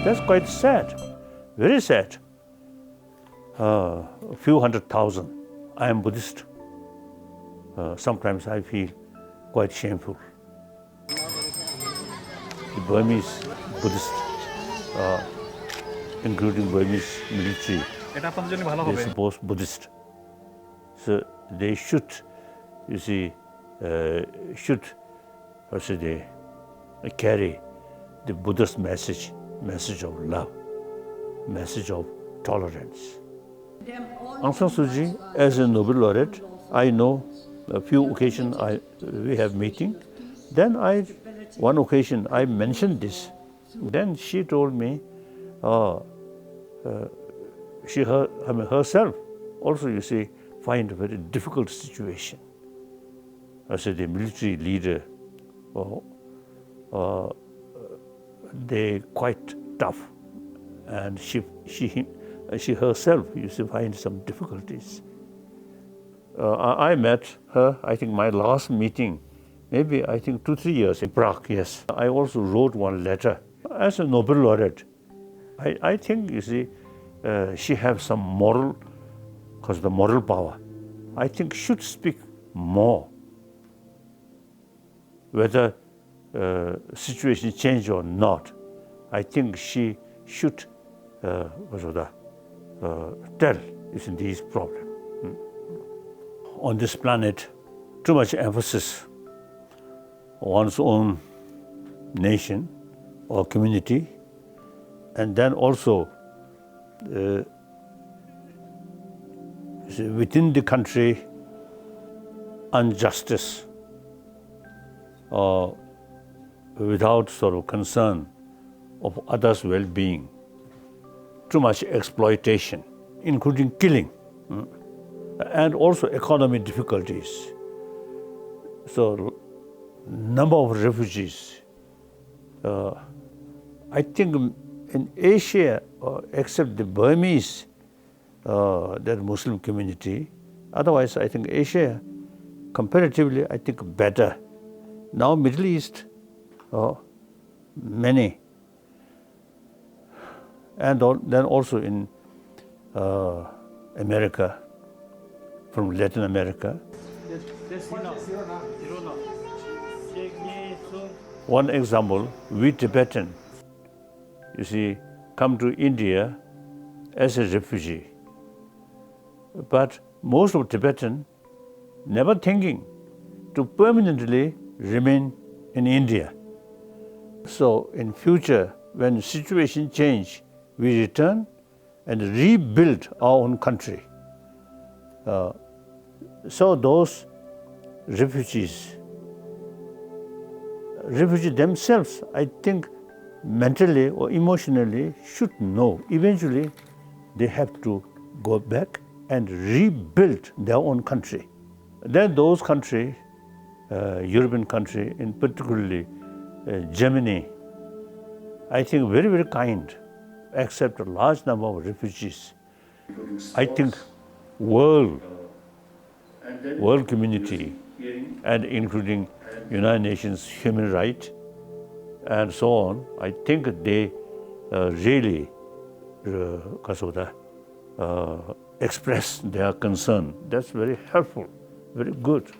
That's quite sad, very sad. A few 100,000. I am Buddhist. Sometimes I feel quite shameful. The Burmese Buddhist, including Burmese military, they're supposed Buddhist. So they should, you see, they carry the Buddhist message of love, message of tolerance. Aung San Suu Kyi, as a Nobel laureate, I know a few occasions we have meeting. Then one occasion I mentioned this. Then she told me, she herself also, you see, find a very difficult situation. As a military leader, they quite tough, and she herself used to find some difficulties. I met her, I think my last meeting, maybe I think 2-3 years in Prague, yes. I also wrote one letter. As a Nobel laureate, I think, you see, she has some moral, because the moral power, I think should speak more. Whether situation change or not, I think she should tell is these problems. On this planet, too much emphasis on one's own nation or community, and then also within the country, injustice or without sort of concern of others' well-being, too much exploitation, including killing, and also economic difficulties. So, number of refugees. I think in Asia, except the Burmese, that Muslim community, otherwise I think Asia, comparatively, I think better. Now Middle East, many. And then also in America, from Latin America. One example, we Tibetan, you see, come to India as a refugee. But most of Tibetan never thinking to permanently remain in India. So in future, when situation change, we return and rebuild our own country. So those refugees themselves, I think, mentally or emotionally should know eventually they have to go back and rebuild their own country. Then those countries, European country, in particularly Germany, I think very, very kind, accept a large number of refugees. I think world community, and including United Nations human rights and so on, I think they really express their concern. That's very helpful, very good.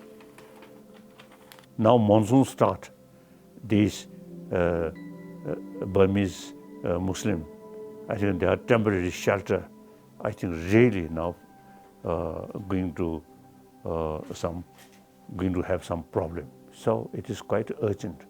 Now monsoon start. These Burmese Muslim, I think they are temporary shelter. I think really now going to have some problem. So it is quite urgent.